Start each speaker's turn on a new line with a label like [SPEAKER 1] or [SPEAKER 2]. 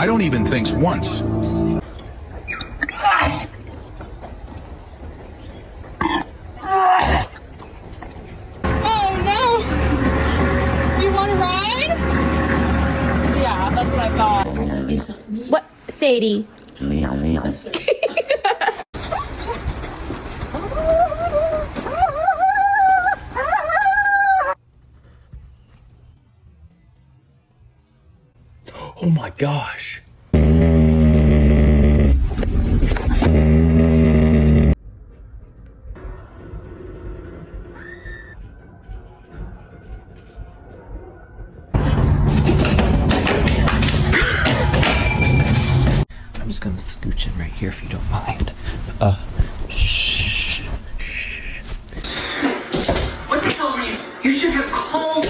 [SPEAKER 1] I don't even think once.
[SPEAKER 2] Oh no! Do you want to ride? Yeah, that's what I thought.
[SPEAKER 3] What, Sadie?
[SPEAKER 4] Oh my gosh. I'm just gonna scooch in right here if you don't mind. Shh.
[SPEAKER 5] What the hell are you? You should have called.